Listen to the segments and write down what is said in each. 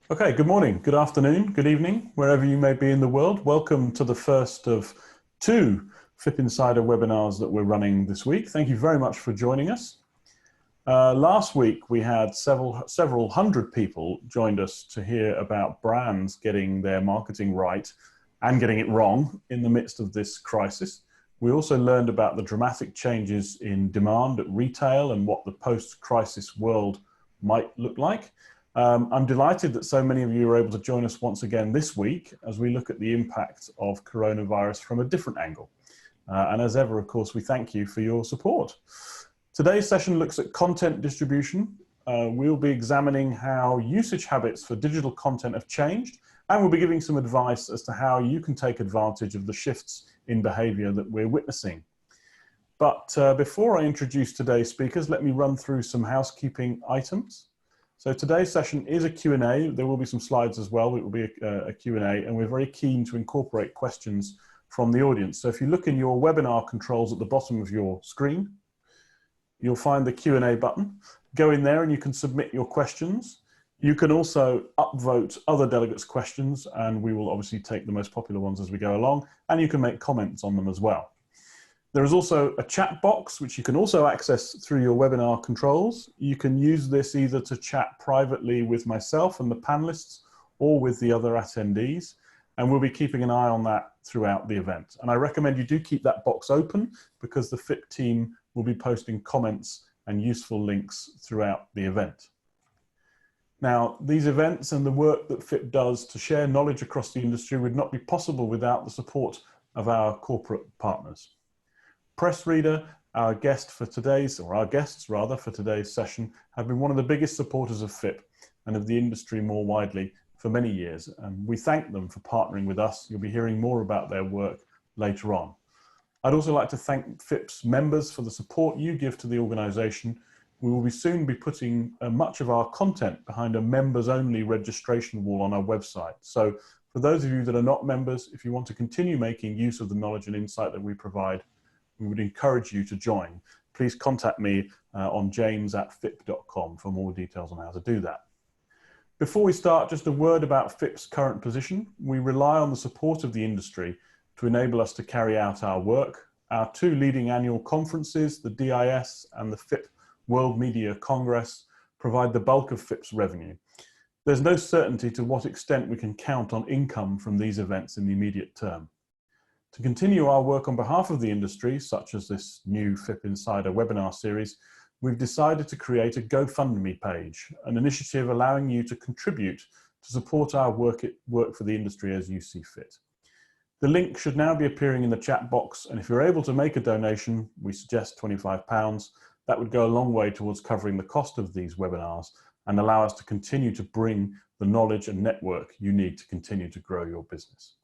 Okay, good morning, good afternoon, good evening, wherever you may be in the world. Welcome to the first of two FIP Insider webinars that we're running this week. Thank you very much for joining us. Last week we had several hundred people joined us to hear about brands getting their marketing right and getting it wrong in the midst of this crisis. We also learned about the dramatic changes in demand at retail and what the post-crisis world might look like. I'm delighted that so many of you are able to join us once again this week as we look at the impact of coronavirus from a different angle. And as ever, of course, we thank you for your support. Today's session looks at content distribution. We'll be examining how usage habits for digital content have changed, and we'll be giving some advice as to how you can take advantage of the shifts in behavior that we're witnessing. But before I introduce today's speakers, let me run through some housekeeping items. So today's session is a Q&A. There will be some slides as well. It will be a Q&A, and we're very keen to incorporate questions from the audience. So if you look in your webinar controls at the bottom of your screen, you'll find the Q&A button. Go in there and you can submit your questions. You can also upvote other delegates' questions, and we will obviously take the most popular ones as we go along, and you can make comments on them as well. There is also a chat box, which you can also access through your webinar controls. You can use this either to chat privately with myself and the panelists or with the other attendees. And we'll be keeping an eye on that throughout the event. And I recommend you do keep that box open because the FIP team will be posting comments and useful links throughout the event. Now, these events and the work that FIP does to share knowledge across the industry would not be possible without the support of our corporate partners. PressReader, our guests for today's session, have been one of the biggest supporters of FIP and of the industry more widely for many years, and we thank them for partnering with us. You'll be hearing more about their work later on. I'd also like to thank FIP's members for the support you give to the organisation. We will soon be putting much of our content behind a members-only registration wall on our website. So for those of you that are not members, if you want to continue making use of the knowledge and insight that we provide, we would encourage you to join. Please contact me on james@fip.com for more details on how to do that. Before we start, just a word about FIP's current position. We rely on the support of the industry to enable us to carry out our work. Our two leading annual conferences, the DIS and the FIP World Media Congress, provide the bulk of FIP's revenue. There's no certainty to what extent we can count on income from these events in the immediate term. To continue our work on behalf of the industry, such as this new FIP Insider webinar series, we've decided to create a GoFundMe page, an initiative allowing you to contribute to support our work for the industry as you see fit. The link should now be appearing in the chat box, and if you're able to make a donation, we suggest £25, that would go a long way towards covering the cost of these webinars and allow us to continue to bring the knowledge and network you need to continue to grow your business.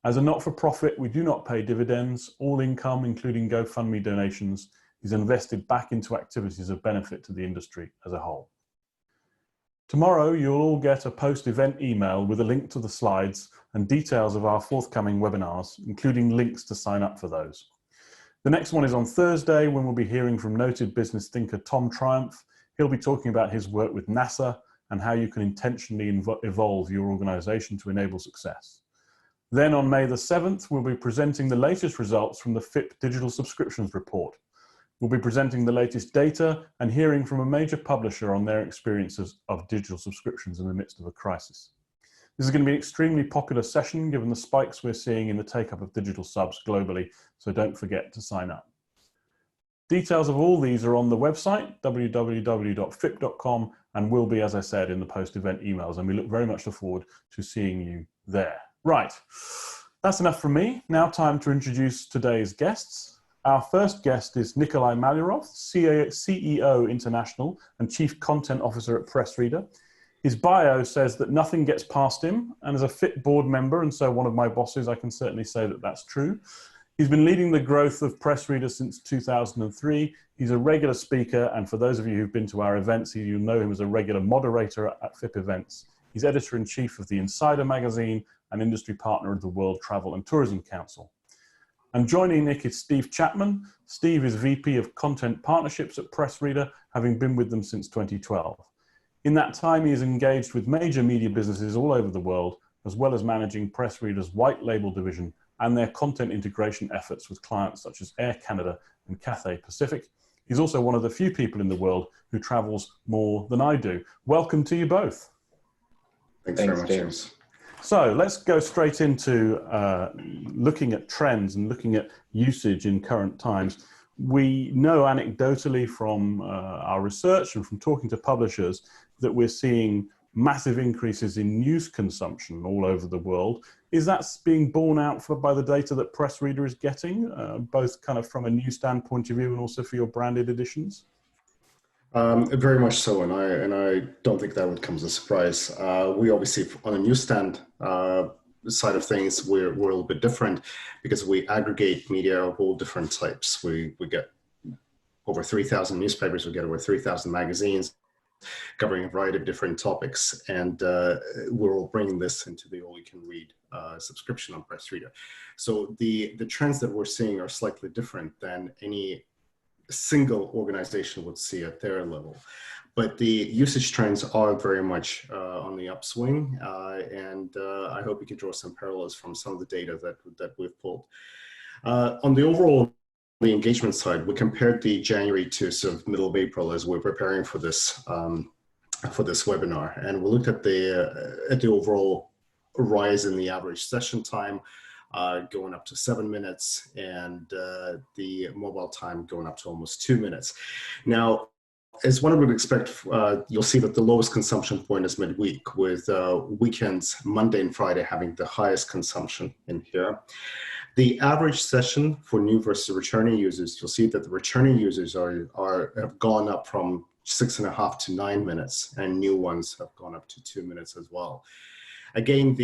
As a not-for-profit, we do not pay dividends. All income, including GoFundMe donations, is invested back into activities of benefit to the industry as a whole. Tomorrow, you'll all get a post-event email with a link to the slides and details of our forthcoming webinars, including links to sign up for those. The next one is on Thursday, when we'll be hearing from noted business thinker Tom Triumph. He'll be talking about his work with NASA and how you can intentionally evolve your organization to enable success. Then on May the 7th, we'll be presenting the latest results from the FIP Digital Subscriptions Report. We'll be presenting the latest data and hearing from a major publisher on their experiences of digital subscriptions in the midst of a crisis. This is going to be an extremely popular session given the spikes we're seeing in the take-up of digital subs globally, so don't forget to sign up. Details of all these are on the website, www.fip.com, and will be, as I said, in the post-event emails, and we look very much forward to seeing you there. Right, that's enough from me. Now time to introduce today's guests. Our first guest is Nikolai Malyorov, CEO International and Chief Content Officer at PressReader. His bio says that nothing gets past him, and as a FIP board member, and so one of my bosses, I can certainly say that that's true. He's been leading the growth of PressReader since 2003. He's a regular speaker, and for those of you who've been to our events, you know him as a regular moderator at FIP events. He's editor-in-chief of the Insider magazine and industry partner of the World Travel and Tourism Council. And joining Nick is Steve Chapman. Steve is VP of Content Partnerships at PressReader, having been with them since 2012. In that time, he is engaged with major media businesses all over the world, as well as managing PressReader's white label division and their content integration efforts with clients such as Air Canada and Cathay Pacific. He's also one of the few people in the world who travels more than I do. Welcome to you both. Thanks very much, James. So let's go straight into looking at trends and looking at usage in current times. We know anecdotally from our research and from talking to publishers that we're seeing massive increases in news consumption all over the world. Is that being borne out by the data that PressReader is getting, both kind of from a newsstand point of view and also for your branded editions? Very much so, and I don't think that would come as a surprise. We obviously, on a newsstand side of things, we're a little bit different because we aggregate media of all different types. We get over 3,000 newspapers, we get over 3,000 magazines covering a variety of different topics, and we're all bringing this into the all-you-can-read subscription on PressReader. So the trends that we're seeing are slightly different than any single organization would see at their level. But the usage trends are very much on the upswing, and I hope you can draw some parallels from some of the data that we've pulled. On the overall the engagement side, we compared the January to sort of middle of April as we're preparing for this webinar, and we looked at the overall rise in the average session time, going up to 7 minutes, and the mobile time going up to almost 2 minutes. Now, as one would expect, you'll see that the lowest consumption point is midweek, with weekends, Monday and Friday, having the highest consumption in here. The average session for new versus returning users, you'll see that the returning users have gone up from 6.5 to 9 minutes, and new ones have gone up to 2 minutes as well. Again,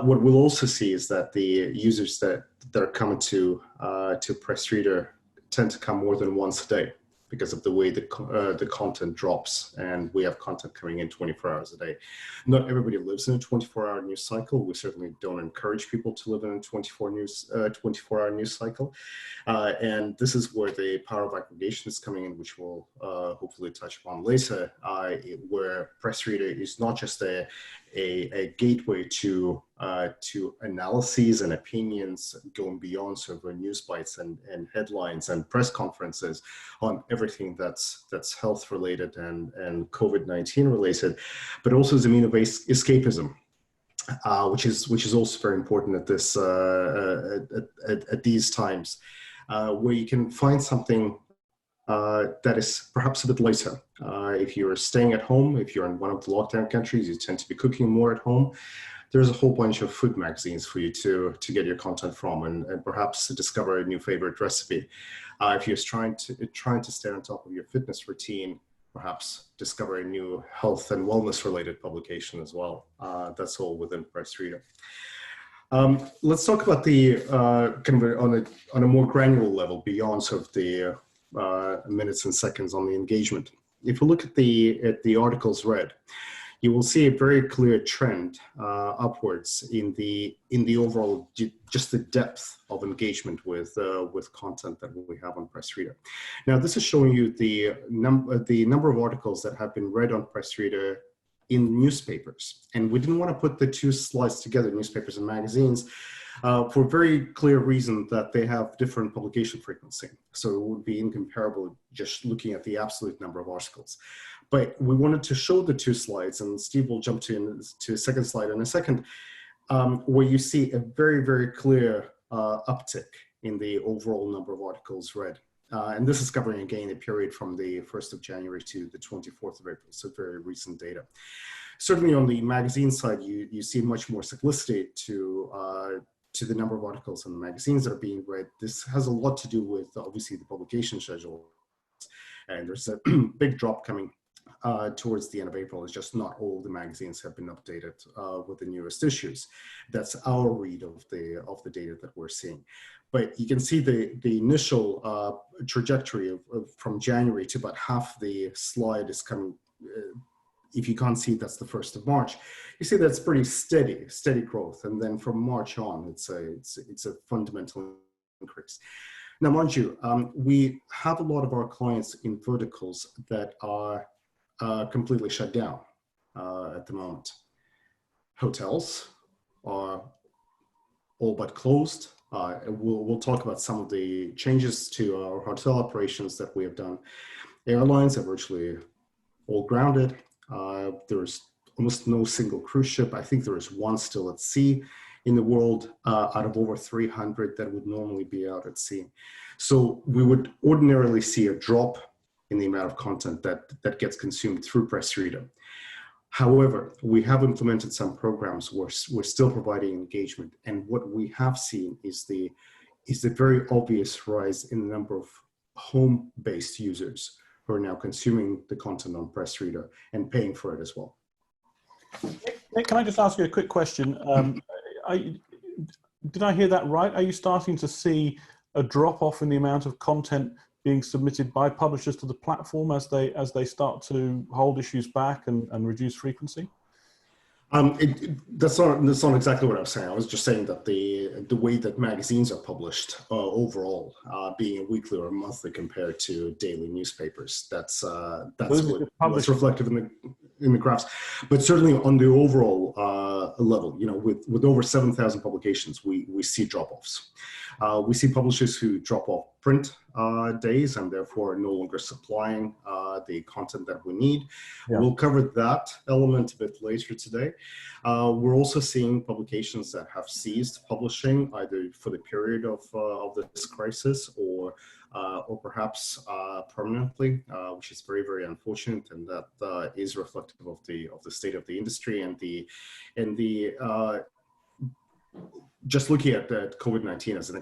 what we'll also see is that the users that are coming to PressReader tend to come more than once a day, because of the way the content drops, and we have content coming in 24 hours a day. Not everybody lives in a 24-hour news cycle. We certainly don't encourage people to live in a 24-hour news cycle. And this is where the power of aggregation is coming in, which we'll hopefully touch upon later, where PressReader is not just a gateway to analyses and opinions going beyond sort of news bites and headlines and press conferences on everything that's health related and COVID-19 related, but also as a mean of escapism, which is also very important at this at these times, where you can find something that is perhaps a bit lighter. If you're staying at home, if you're in one of the lockdown countries, you tend to be cooking more at home. There's a whole bunch of food magazines for you to get your content from, and perhaps discover a new favorite recipe. If you're trying to stay on top of your fitness routine, perhaps discover a new health and wellness related publication as well. That's all within PressReader. Let's talk about the kind of on a more granular level beyond sort of the minutes and seconds on the engagement. If you look at the articles read, you will see a very clear trend upwards in the overall just the depth of engagement with content that we have on PressReader. Now, this is showing you the number of articles that have been read on PressReader in newspapers, and we didn't want to put the two slides together, newspapers and magazines, for a very clear reason that they have different publication frequency. So it would be incomparable just looking at the absolute number of articles. But we wanted to show the two slides, and Steve will jump to a second slide in a second, where you see a very, very clear uptick in the overall number of articles read. And this is covering, again, a period from the 1st of January to the 24th of April, so very recent data. Certainly on the magazine side, you see much more cyclicity to the number of articles in the magazines that are being read. This has a lot to do with, obviously, the publication schedule. And there's a big drop coming towards the end of April. It's just not all the magazines have been updated with the newest issues. That's our read of the data that we're seeing. But you can see the initial trajectory from January to about half the slide is coming. If you can't see, that's the 1st of March. You see that's pretty steady growth, and then from March on, it's a fundamental increase. Now, mind you, we have a lot of our clients in verticals that are completely shut down at the moment. Hotels are all but closed. We'll talk about some of the changes to our hotel operations that we have done. Airlines are virtually all grounded. There's almost no single cruise ship. I think there is one still at sea in the world out of over 300 that would normally be out at sea. So we would ordinarily see a drop in the amount of content that gets consumed through PressReader. However, we have implemented some programs where we're still providing engagement. And what we have seen is the very obvious rise in the number of home-based users who are now consuming the content on PressReader and paying for it as well. Nick, can I just ask you a quick question? Did I hear that right? Are you starting to see a drop-off in the amount of content being submitted by publishers to the platform as they start to hold issues back and reduce frequency? That's not exactly what I was saying. I was just saying that the way that magazines are published overall, being a weekly or a monthly compared to daily newspapers, that's what's reflective in the graphs. But certainly on the overall level, with over 7,000 publications, we see drop-offs. We see publishers who drop off print days and therefore are no longer supplying the content that we need. Yeah. We'll cover that element a bit later today. We're also seeing publications that have ceased publishing either for the period of this crisis or perhaps permanently, which is very, very unfortunate, and that is reflective of the state of the industry and the just looking at COVID-19 as an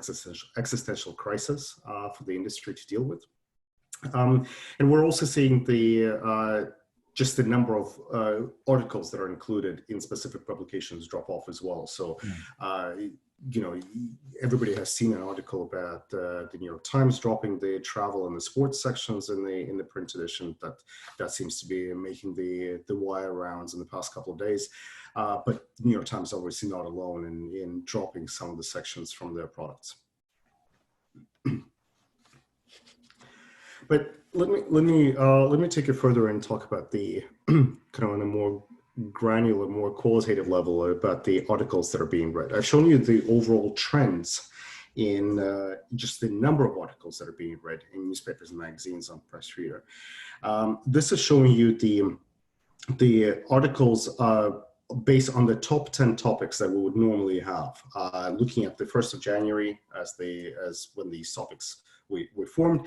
existential crisis for the industry to deal with. And we're also seeing just the number of articles that are included in specific publications drop off as well. So, everybody has seen an article about the New York Times dropping the travel and the sports sections in the print edition. That seems to be making the wire rounds in the past couple of days. But the New York Times is obviously not alone in dropping some of the sections from their products. But let me take it further and talk about the kind of on a more granular, more qualitative level about the articles that are being read. I've shown you the overall trends in just the number of articles that are being read in newspapers and magazines on PressReader. This is showing you the articles based on the top 10 topics that we would normally have, looking at the 1st of January as when these topics were formed,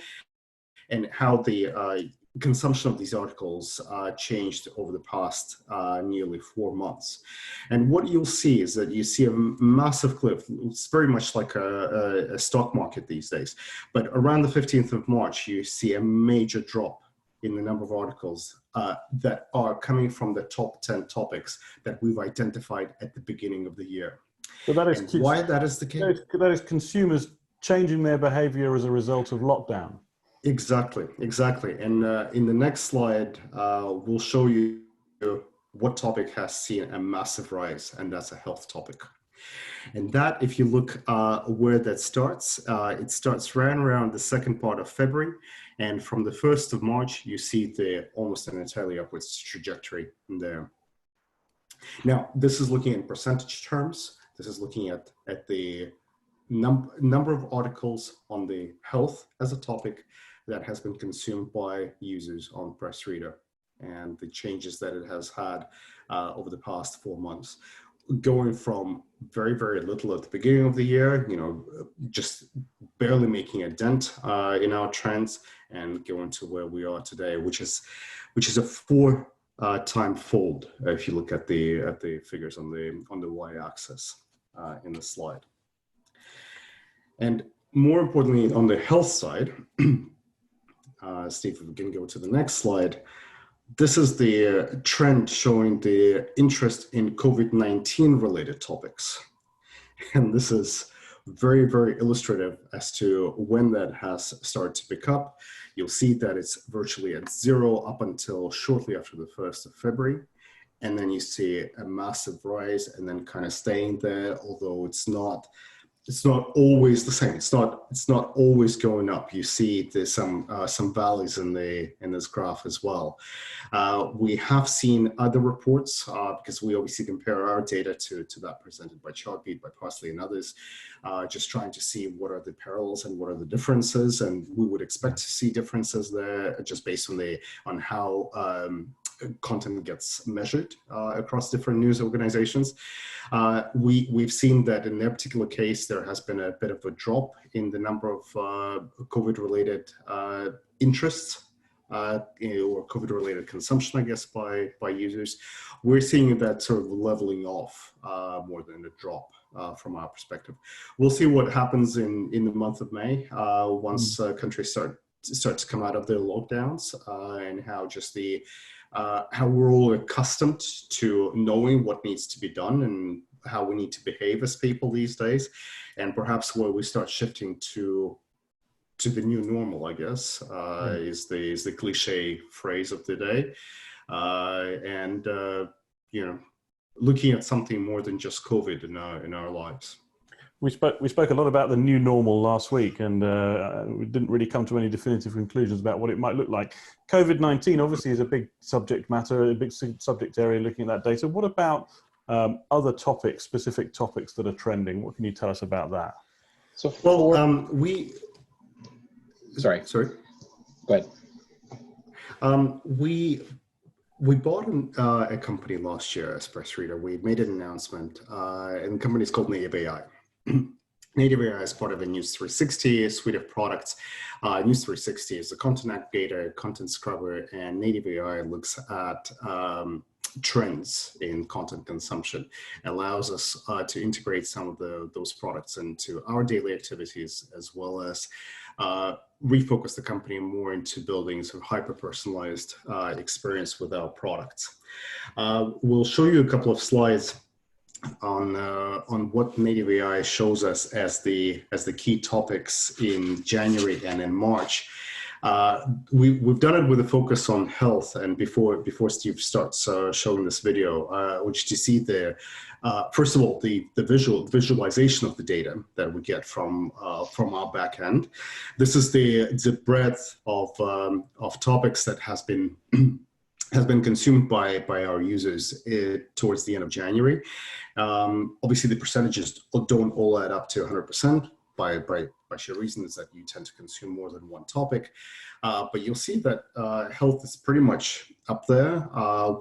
and how the consumption of these articles changed over the past nearly 4 months. And what you'll see is that you see a massive cliff. It's very much like a stock market these days. But around the 15th of March, you see a major drop in the number of articles that are coming from the top 10 topics that we've identified at the beginning of the year. So that is why that is the case? That is consumers changing their behavior as a result of lockdown. Exactly. And in the next slide, we'll show you what topic has seen a massive rise, and that's a health topic. And that, if you look where that starts, it starts right around the second part of February. And from the 1st of March, you see almost an entirely upwards trajectory there. Now, this is looking in percentage terms. This is looking at the number of articles on the health as a topic that has been consumed by users on PressReader and the changes that it has had over the past 4 months. Going from very, very little at the beginning of the year, just barely making a dent in our trends, and going to where we are today, which is a 4-time fold if you look at the figures on the y-axis in the slide. And more importantly, on the health side, Steve, if we can go to the next slide. This is the trend showing the interest in COVID-19 related topics. And this is very, very illustrative as to when that has started to pick up. You'll see that it's virtually at 0 up until shortly after the 1st of February. And then you see a massive rise and then kind of staying there, although it's not it's not always the same. It's not always going up. You see there's some valleys in this graph as well. We have seen other reports because we obviously compare our data to that presented by Chartbeat, by Parsley and others, just trying to see what are the parallels and what are the differences. And we would expect to see differences there just based on how content gets measured across different news organizations. We've seen that in their particular case, there has been a bit of a drop in the number of COVID-related interests or COVID-related consumption, I guess, by users. We're seeing that sort of leveling off more than a drop from our perspective. We'll see what happens in the month of May once countries start to come out of their lockdowns and how just how we're all accustomed to knowing what needs to be done and how we need to behave as people these days, and perhaps where we start shifting to the new normal, I guess, is the cliche phrase of the day, and you know, looking at something more than just COVID in our lives. We spoke a lot about the new normal last week, and we didn't really come to any definitive conclusions about what it might look like. COVID-19 obviously is a big subject matter, a big subject area looking at that data. What about other topics, specific topics that are trending? What can you tell us about that? So, Sorry. Go ahead. We bought a company last year as PressReader. We made an announcement, and the company is called Native AI. Native AI is part of a News 360, a suite of products. News 360 is a content aggregator, content scrubber, and Native AI looks at trends in content consumption. It allows us to integrate some of those products into our daily activities, as well as refocus the company more into building sort of hyper-personalized experience with our products. We'll show you a couple of slides on what Native AI shows us as the key topics in January and in March. We've done it with a focus on health, and before Steve starts showing this video, which to see first of all the visualization of the data that we get from our back end. This is the breadth of topics that has been consumed by our users towards the end of January. Obviously, the percentages don't all add up to 100% by sheer reasons that you tend to consume more than one topic. But you'll see that health is pretty much up there.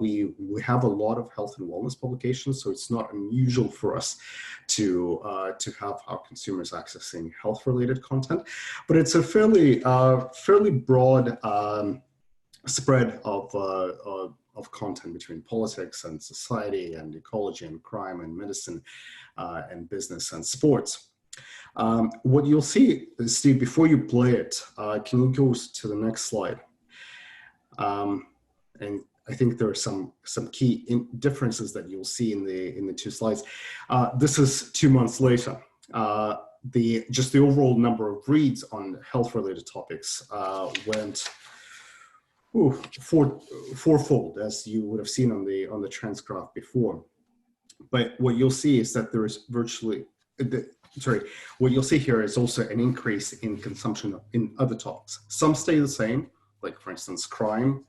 We have a lot of health and wellness publications, so it's not unusual for us to have our consumers accessing health-related content. But it's a fairly broad spread of content between politics and society and ecology and crime and medicine and business and sports. What you'll see, Steve, before you play it, can you go to the next slide? And I think there are some key differences that you'll see in the two slides. This is 2 months later. Just the overall number of reads on health-related topics went fourfold, as you would have seen on the trends graph before. But what you'll see is that there is what you'll see here is also an increase in consumption in other topics. Some stay the same, like for instance, crime,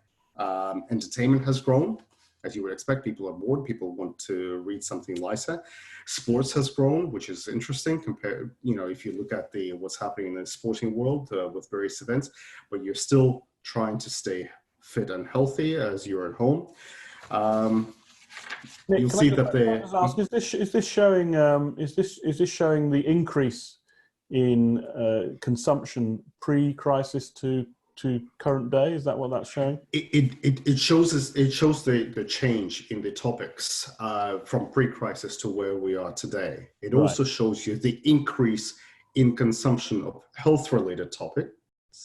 entertainment has grown. As you would expect, people are bored, people want to read something lighter. Sports has grown, which is interesting compared, if you look at what's happening in the sporting world with various events, but you're still trying to stay fit and healthy as you're at home. Nick, you'll see that is this showing showing the increase in consumption pre-crisis to current day? Is that what that's showing? It shows the change in the topics from pre-crisis to where we are today. It also shows you the increase in consumption of health-related topics.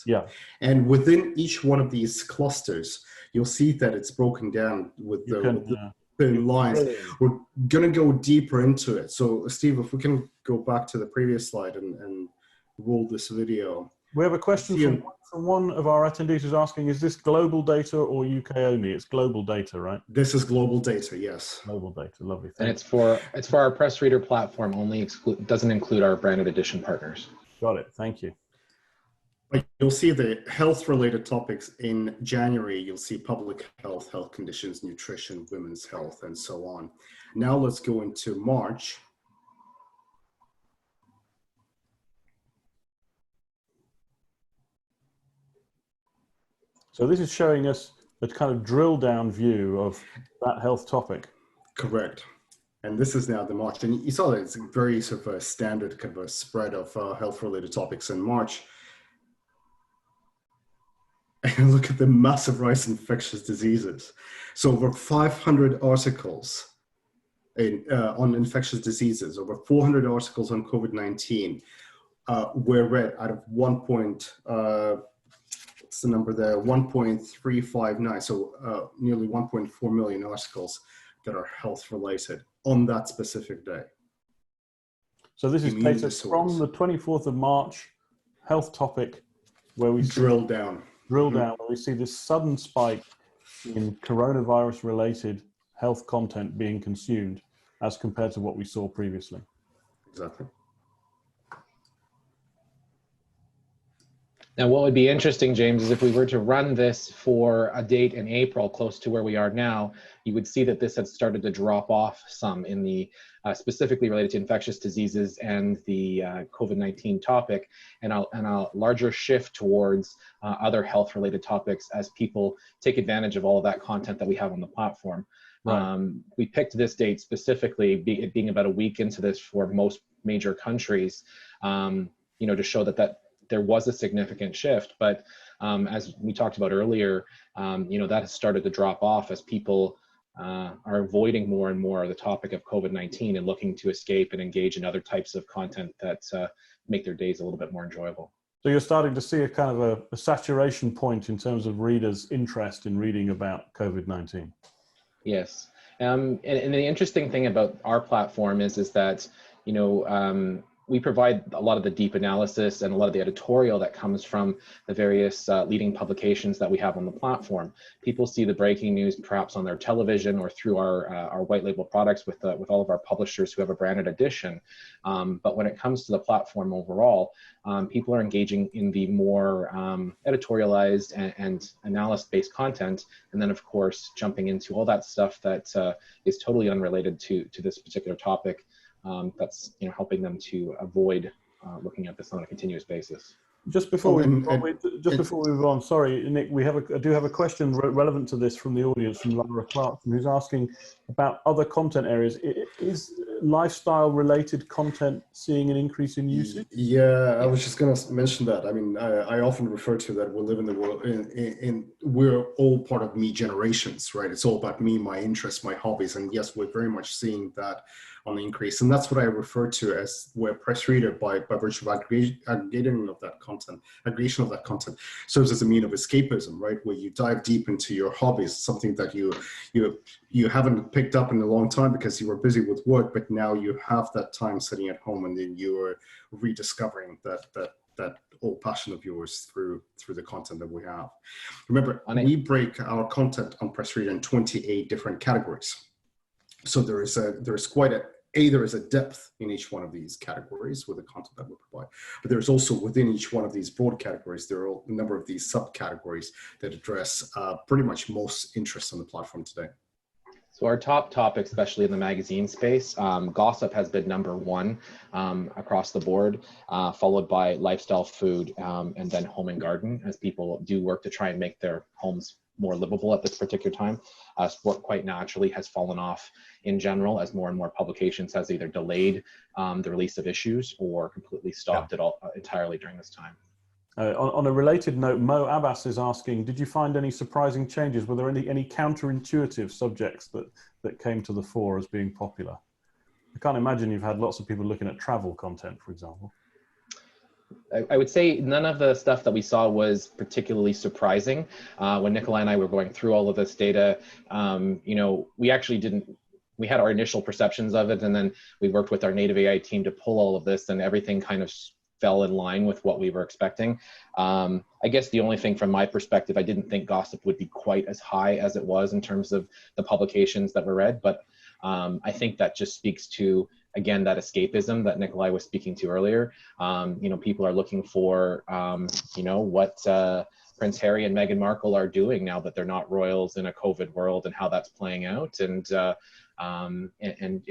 Yeah. And within each one of these clusters, you'll see that it's broken down with the lines. We're going to go deeper into it. So, Steve, if we can go back to the previous slide and roll this video. We have a question from from one of our attendees who's asking, is this global data or UK only? It's global data, right? This is global data, yes. Global data, lovely. And it's for our PressReader platform only, doesn't include our branded edition partners. Got it, thank you. But you'll see the health-related topics in January. You'll see public health, health conditions, nutrition, women's health, and so on. Now let's go into March. So this is showing us a kind of drill down view of that health topic. Correct. And this is now the March. And you saw that it's a very sort of a standard kind of a spread of health-related topics in March. And look at the massive rise in infectious diseases. So over 500 articles on infectious diseases, over 400 articles on COVID-19 were read out of what's the number there? 1.359. So nearly 1.4 million articles that are health related on that specific day. So this is data from the 24th of March health topic where we drill down, where we see this sudden spike in coronavirus related health content being consumed as compared to what we saw previously. Exactly. Now, what would be interesting, James, is if we were to run this for a date in April, close to where we are now, you would see that this had started to drop off some in the specifically related to infectious diseases and the COVID-19 topic, and a larger shift towards other health-related topics as people take advantage of all of that content that we have on the platform. Right. We picked this date specifically, it being about a week into this for most major countries, to show that there was a significant shift, but as we talked about earlier, that has started to drop off as people are avoiding more and more the topic of COVID-19 and looking to escape and engage in other types of content that make their days a little bit more enjoyable. So you're starting to see a kind of a saturation point in terms of readers' interest in reading about COVID-19. Yes, and the interesting thing about our platform is that, we provide a lot of the deep analysis and a lot of the editorial that comes from the various leading publications that we have on the platform. People see the breaking news perhaps on their television or through our white label products with all of our publishers who have a branded edition. But when it comes to the platform overall, people are engaging in the more editorialized and analysis-based content, and then of course jumping into all that stuff that is totally unrelated to this particular topic. That's helping them to avoid looking at this on a continuous basis. Just before we move on, sorry, Nick, I do have a question relevant to this from the audience, from Laura Clarkson, who's asking about other content areas. Is lifestyle-related content seeing an increase in usage? Yeah, I was just going to mention that. I mean, I often refer to that we live in the world, we're all part of me generations, right? It's all about me, my interests, my hobbies, and yes, we're very much seeing that on the increase. And that's what I refer to as where PressReader, by virtue of aggregation of that content, serves as a mean of escapism, right? Where you dive deep into your hobbies, something that you haven't picked up in a long time because you were busy with work, but now you have that time sitting at home, and then you are rediscovering that old passion of yours through the content that we have. Remember, we break our content on PressReader in 28 different categories. So there is a depth in each one of these categories with the content that we provide, but there's also within each one of these broad categories, there are a number of these subcategories that address pretty much most interests on the platform today. So our top topic, especially in the magazine space, gossip has been #1 across the board, followed by lifestyle, food, and then home and garden, as people do work to try and make their homes more livable at this particular time. Sport quite naturally has fallen off in general as more and more publications has either delayed the release of issues or completely stopped it all entirely during this time. On a related note, Mo Abbas is asking, did you find any surprising changes? Were there any counterintuitive subjects that came to the fore as being popular? I can't imagine you've had lots of people looking at travel content, for example. I would say none of the stuff that we saw was particularly surprising. When Nikolai and I were going through all of this data, we actually we had our initial perceptions of it, and then we worked with our native AI team to pull all of this, and everything kind of fell in line with what we were expecting. I guess the only thing from my perspective, I didn't think gossip would be quite as high as it was in terms of the publications that were read, but I think that just speaks to, again, that escapism that Nikolai was speaking to earlier. You know, people are looking for, you know, what Prince Harry and Meghan Markle are doing now that they're not royals in a COVID world, and how that's playing out, and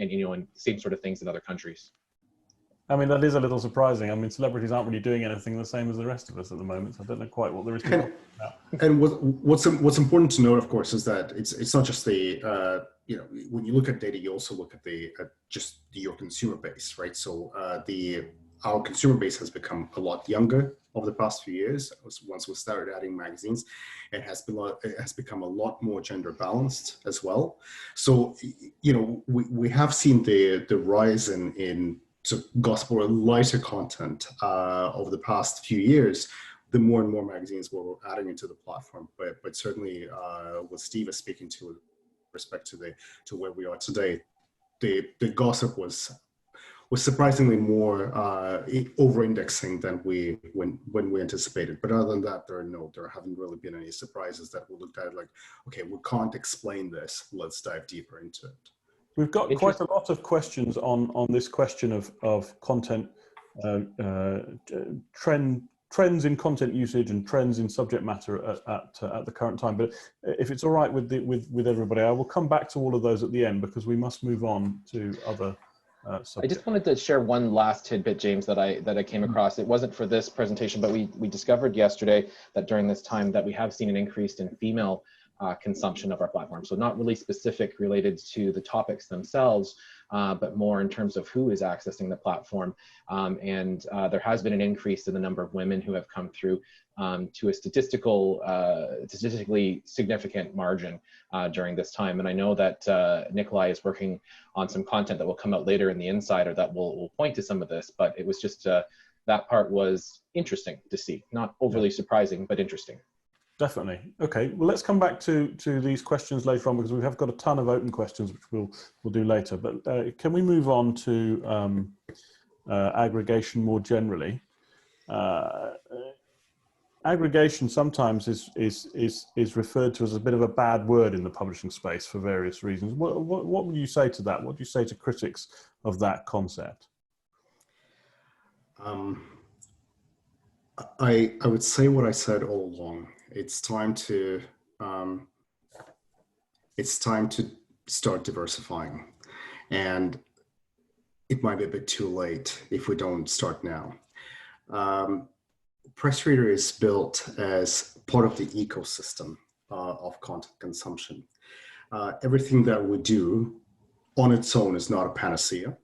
you know, and same sort of things in other countries. I mean, that is a little surprising. I mean, celebrities aren't really doing anything the same as the rest of us at the moment. So I don't know quite what there is to talk about. And what's important to note, of course, is that it's not just the you know, when you look at data, you also look at just your consumer base, right? So our consumer base has become a lot younger over the past few years. Once we started adding magazines, it has become a lot more gender balanced as well. So, you know, we have seen the rise in gospel or lighter content over the past few years. The more and more magazines we're adding into the platform, but certainly what Steve is speaking to with respect to where we are today, the gossip was surprisingly more over-indexing than when we anticipated. But other than that, there haven't really been any surprises that we looked at like, okay, we can't explain this. Let's dive deeper into it. We've got quite a lot of questions on this question of content, trends in content usage and trends in subject matter at the current time. But if it's all right with everybody, I will come back to all of those at the end, because we must move on to other subjects. I just wanted to share one last tidbit, James, that I came across. It wasn't for this presentation, but we discovered yesterday that during this time that we have seen an increase in female consumption of our platform. So not really specific related to the topics themselves, but more in terms of who is accessing the platform. And there has been an increase in the number of women who have come through to a statistically significant margin during this time. And I know that Nikolai is working on some content that will come out later in the Insider that will point to some of this, but it was just, that part was interesting to see. Not overly surprising, but interesting. Definitely. Okay. Well, let's come back to these questions later on, because we have got a ton of open questions, which we'll do later. But can we move on to aggregation more generally? Aggregation sometimes is referred to as a bit of a bad word in the publishing space for various reasons. What would you say to that? What do you say to critics of that concept? I would say what I said all along. It's time to start diversifying, and it might be a bit too late if we don't start now. PressReader is built as part of the ecosystem of content consumption. Everything that we do on its own is not a panacea.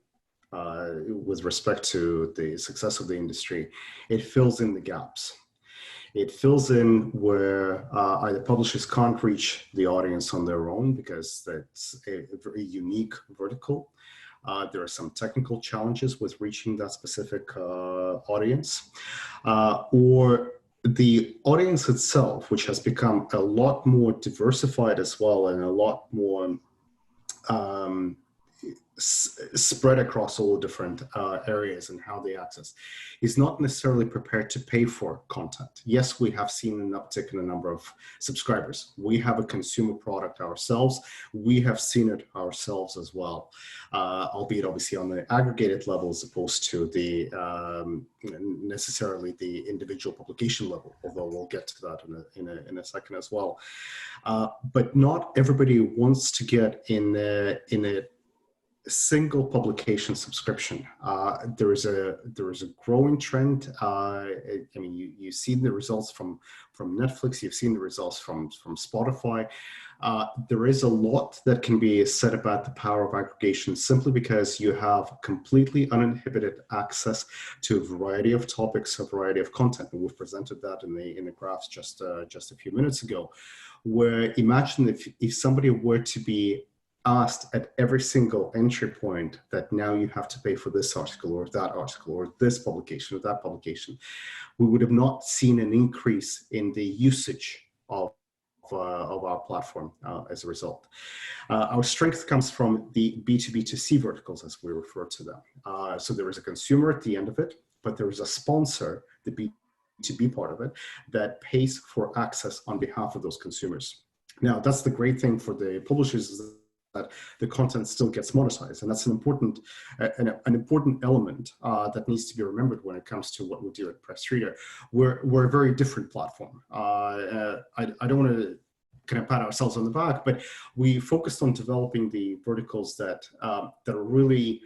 With respect to the success of the industry, it fills in the gaps. It fills in where either publishers can't reach the audience on their own because that's a very unique vertical. There are some technical challenges with reaching that specific audience, or the audience itself, which has become a lot more diversified as well and a lot more spread across all different areas and how they access, is not necessarily prepared to pay for content. Yes, we have seen an uptick in the number of subscribers. We have a consumer product ourselves. We have seen it ourselves as well, albeit obviously on the aggregated level as opposed to the necessarily the individual publication level, although we'll get to that in a second as well. But not everybody wants to get in a single publication subscription. There is a growing trend. I mean, you've seen the results from Netflix. You've seen the results from Spotify. There is a lot that can be said about the power of aggregation simply because you have completely uninhibited access to a variety of topics, a variety of content, and we've presented that in the graphs just a few minutes ago. Where imagine if somebody were to be asked at every single entry point that now you have to pay for this article or that article or this publication or that publication, we would have not seen an increase in the usage of our platform as a result. Our strength comes from the B2B2C verticals, as we refer to them. So there is a consumer at the end of it, but there is a sponsor, the B2B part of it, that pays for access on behalf of those consumers. Now, that's the great thing for the publishers, is that the content still gets monetized, and that's an important element that needs to be remembered when it comes to what we do at PressReader. We're a very different platform. I don't want to kind of pat ourselves on the back, but we focused on developing the verticals that are really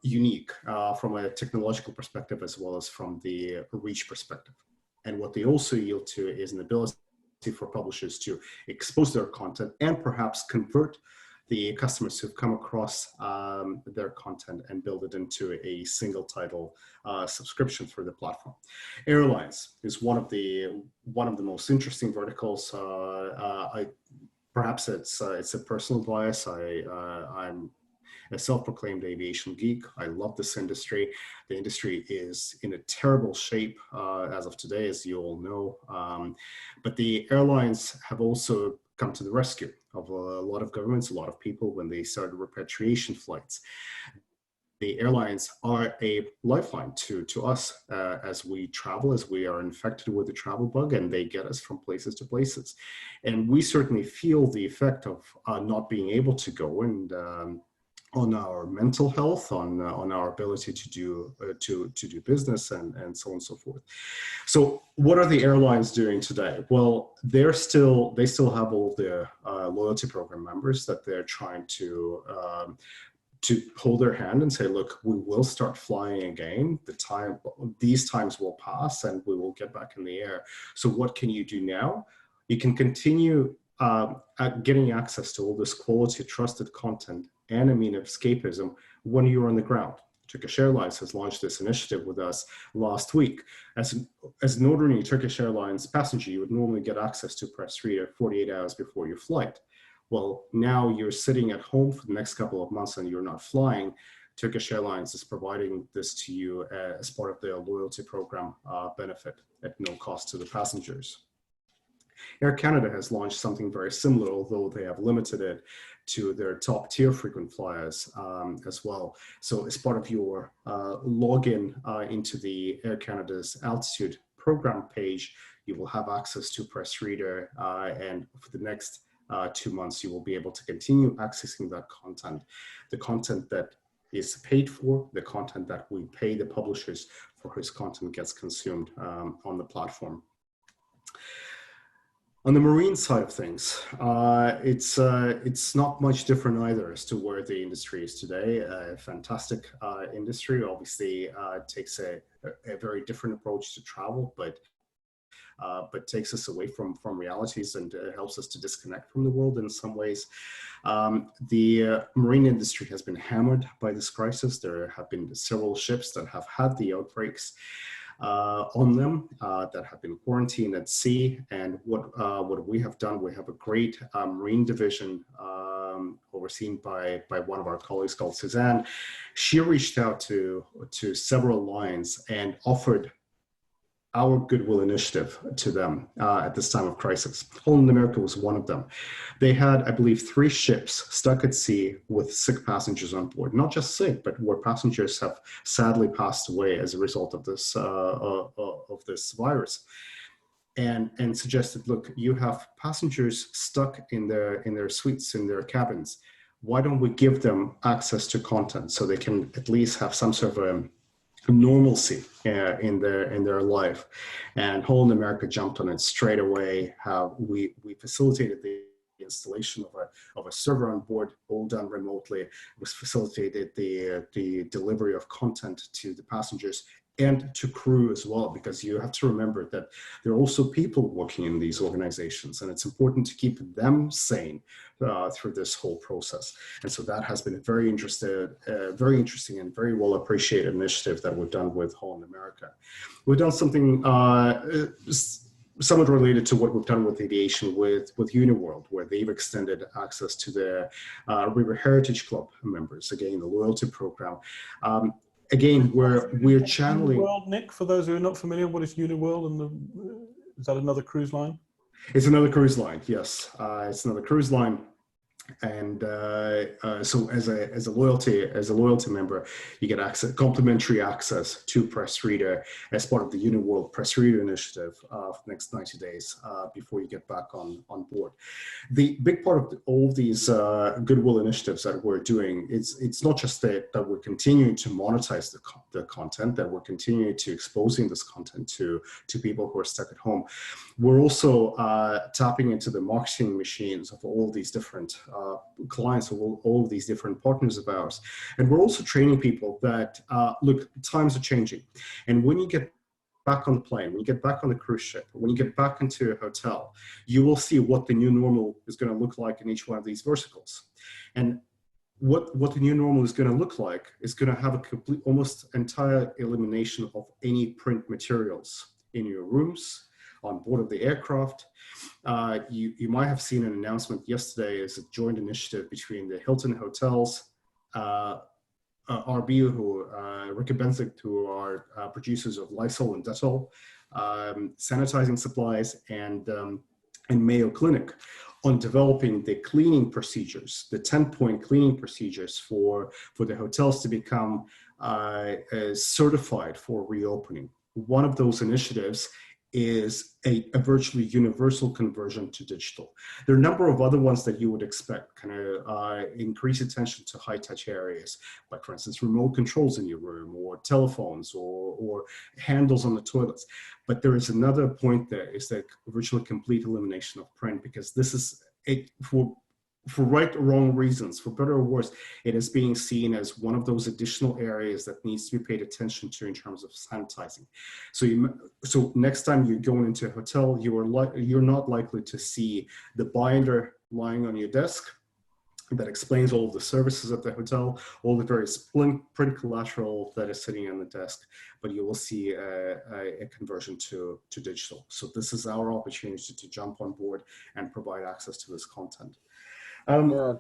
unique from a technological perspective, as well as from the reach perspective. And what they also yield to is an ability for publishers to expose their content and perhaps convert the customers who've come across their content and build it into a single title subscription through the platform. Airlines is one of the most interesting verticals. Perhaps it's a personal bias. I'm a self-proclaimed aviation geek. I love this industry. The industry is in a terrible shape as of today, as you all know. But the airlines have also come to the rescue of a lot of governments, a lot of people, when they started repatriation flights. The airlines are a lifeline to us as we travel, as we are infected with the travel bug, and they get us from places to places. And we certainly feel the effect of not being able to go, and on our mental health, on our ability to do business, and so on and so forth. So what are the airlines doing today? Well, they still have all the loyalty program members that they're trying to hold their hand and say, look, we will start flying again. These times will pass and we will get back in the air. So what can you do now? You can continue getting access to all this quality, trusted content and a mean of escapism when you're on the ground. Turkish Airlines has launched this initiative with us last week. As an ordinary Turkish Airlines passenger, you would normally get access to PressReader 48 hours before your flight. Well, now you're sitting at home for the next couple of months and you're not flying. Turkish Airlines is providing this to you as part of their loyalty program benefit at no cost to the passengers. Air Canada has launched something very similar, although they have limited it to their top tier frequent flyers as well. So as part of your login into the Air Canada's altitude program page, you will have access to PressReader, and for the next 2 months, you will be able to continue accessing that content, the content that is paid for, the content that we pay the publishers for whose content gets consumed on the platform. On the marine side of things, it's not much different either as to where the industry is today. A fantastic industry, obviously takes a very different approach to travel, but takes us away from realities and helps us to disconnect from the world in some ways. The marine industry has been hammered by this crisis. There have been several ships that have had the outbreaks on them that have been quarantined at sea. And what we have done, we have a great marine division overseen by one of our colleagues called Suzanne. She reached out to several lines and offered our Goodwill Initiative to them at this time of crisis. Holland America was one of them. They had, I believe, 3 ships stuck at sea with sick passengers on board. Not just sick, but where passengers have sadly passed away as a result of this virus. And suggested, look, you have passengers stuck in their suites, in their cabins. Why don't we give them access to content so they can at least have some sort of normalcy in their life? And Holland America jumped on it straight away. How we facilitated the installation of a server on board, all done remotely. It was facilitated the delivery of content to the passengers and to crew as well, because you have to remember that there are also people working in these organizations, and it's important to keep them sane through this whole process. And so that has been a very interesting and very well appreciated initiative that we've done with Holland America. We've done something somewhat related to what we've done with aviation with Uniworld, where they've extended access to their River Heritage Club members, again, the loyalty program. Again, we're channeling. Uniworld, Nick, for those who are not familiar, what is Uniworld, and is that another cruise line? It's another cruise line, yes. It's another cruise line. And so as a loyalty member, you get complimentary access to PressReader as part of the UniWorld PressReader initiative for the next 90 days before you get back on board. The big part of all of these goodwill initiatives that we're doing, it's not just that we're continuing to monetize the content, that we're continuing to exposing this content to people who are stuck at home. We're also tapping into the marketing machines of all of these different clients, of all of these different partners of ours. And we're also training people that, look, times are changing. And when you get back on the plane, when you get back on the cruise ship, when you get back into a hotel, you will see what the new normal is going to look like in each one of these verticals. And what the new normal is going to look like is going to have a complete, almost entire elimination of any print materials in your rooms, on board of the aircraft. You might have seen an announcement yesterday as a joint initiative between the Hilton Hotels, RB, who Rick Benzik, who are producers of Lysol and Dettol, sanitizing supplies, and Mayo Clinic, on developing the cleaning procedures, the 10-point cleaning procedures for the hotels to become certified for reopening. One of those initiatives is a virtually universal conversion to digital. There are a number of other ones that you would expect, kind of increase attention to high-touch areas, like for instance, remote controls in your room, or telephones, or handles on the toilets. But there is another point there, is that virtually complete elimination of print, because this is, for right or wrong reasons, for better or worse, it is being seen as one of those additional areas that needs to be paid attention to in terms of sanitizing. So next time you're going into a hotel, you're not likely to see the binder lying on your desk that explains all of the services at the hotel, all the various print collateral that is sitting on the desk, but you will see a conversion to digital. So this is our opportunity to jump on board and provide access to this content. For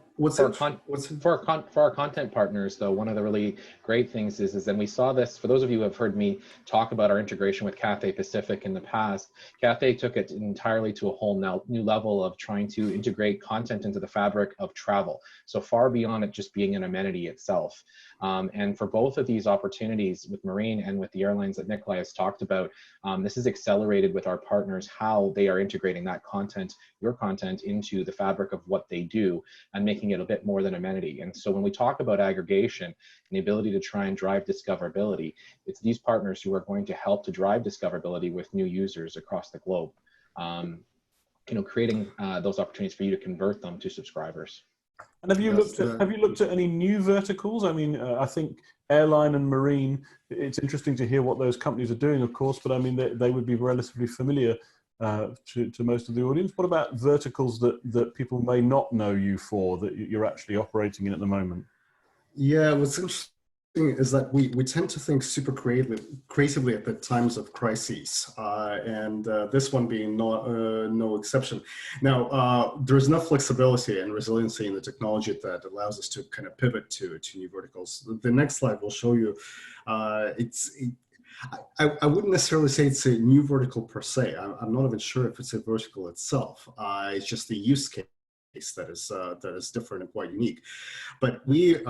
our content partners, though, one of the really great things is and we saw this, for those of you who have heard me talk about our integration with Cathay Pacific in the past, Cathay took it entirely to a whole new level of trying to integrate content into the fabric of travel, so far beyond it just being an amenity itself. And for both of these opportunities, with Marine and with the airlines that Nikolai has talked about, this is accelerated with our partners, how they are integrating that content, your content, into the fabric of what they do, and making it a bit more than amenity. And so when we talk about aggregation and the ability to try and drive discoverability, it's these partners who are going to help to drive discoverability with new users across the globe, creating those opportunities for you to convert them to subscribers. And have you looked at any new verticals? I mean, I think airline and marine, it's interesting to hear what those companies are doing, of course, but I mean, they would be relatively familiar to most of the audience. What about verticals that people may not know you for, that you're actually operating in at the moment? Yeah, what's interesting is that we tend to think super creatively at the times of crises, and this one being no exception. Now, there's enough flexibility and resiliency in the technology that allows us to kind of pivot to new verticals. The next slide will show you. I wouldn't necessarily say it's a new vertical per se. I'm not even sure if it's a vertical itself. It's just the use case that is different and quite unique. But we've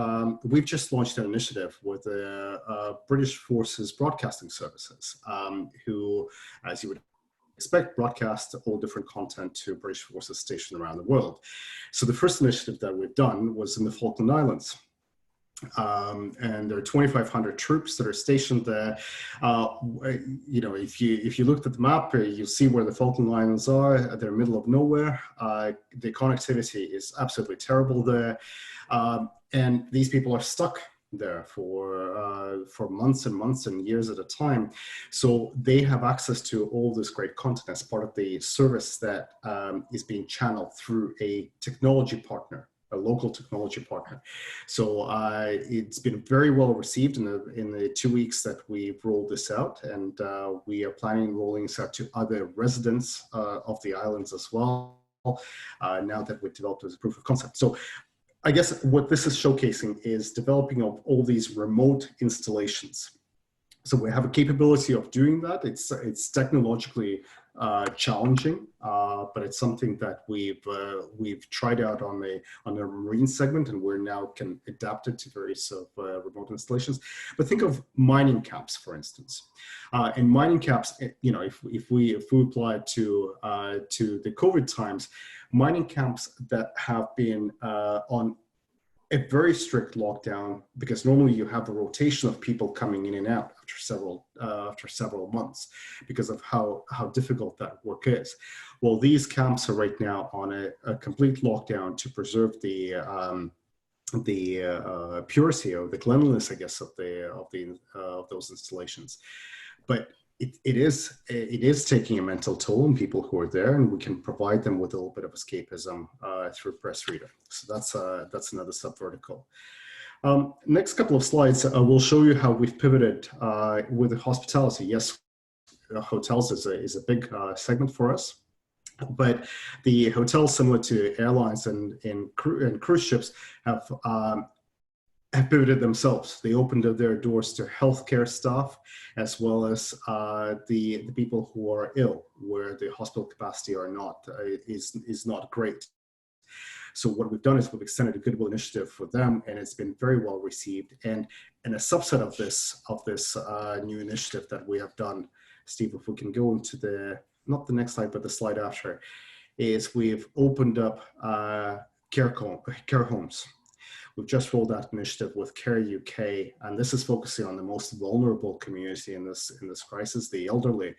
just launched an initiative with the British Forces Broadcasting Services, who, as you would expect, broadcast all different content to British forces stationed around the world. So the first initiative that we've done was in the Falkland Islands. And there are 2,500 troops that are stationed there. If you looked at the map, you'll see where the Falkland Islands are. They're middle of nowhere. The connectivity is absolutely terrible there, and these people are stuck there for months and months and years at a time. So they have access to all this great content as part of the service that is being channeled through a technology partner, a local technology partner. So it's been very well received in the 2 weeks that we've rolled this out, and we are planning on rolling this out to other residents of the islands as well, now that we've developed as a proof of concept. So I guess what this is showcasing is developing of all these remote installations. So we have a capability of doing that. It's technologically challenging, but it's something that we've tried out on the marine segment, and we're now can adapt it to various remote installations. But think of mining camps, for instance. In mining camps, you know, if we apply it to the COVID times, mining camps that have been on a very strict lockdown, because normally you have a rotation of people coming in and out after several months because of how difficult that work is. Well, these camps are right now on a complete lockdown to preserve the purity or the cleanliness, I guess, of those installations. But it is taking a mental toll on people who are there, and we can provide them with a little bit of escapism through PressReader. So that's another subvertical. Next couple of slides will show you how we've pivoted with the hospitality. Yes, hotels is a big segment for us, but the hotels, similar to airlines and cruise ships, have pivoted themselves. They opened their doors to healthcare staff, as well as the people who are ill, where the hospital capacity is not great. So what we've done is we've extended a goodwill initiative for them, and it's been very well received. And a subset of this new initiative that we have done, Steve, if we can go into not the next slide, but the slide after, is we've opened up care homes. We've just rolled out an initiative with Care UK, and this is focusing on the most vulnerable community in this crisis, the elderly,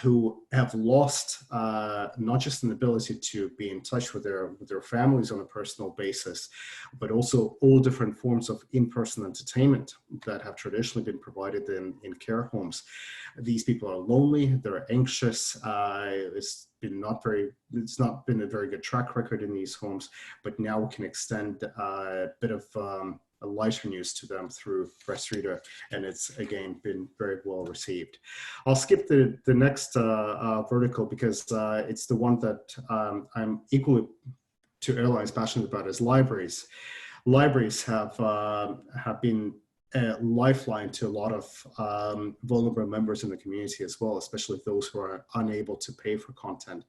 who have lost not just an ability to be in touch with their families on a personal basis, but also all different forms of in-person entertainment that have traditionally been provided in care homes. These people are lonely, they're anxious. It's not been a very good track record in these homes, but now we can extend a bit of a lighter news to them through PressReader, and it's again been very well received. I'll skip the next vertical because it's the one that I'm equally to airlines passionate about, is libraries. Libraries have been a lifeline to a lot of vulnerable members in the community as well, especially those who are unable to pay for content,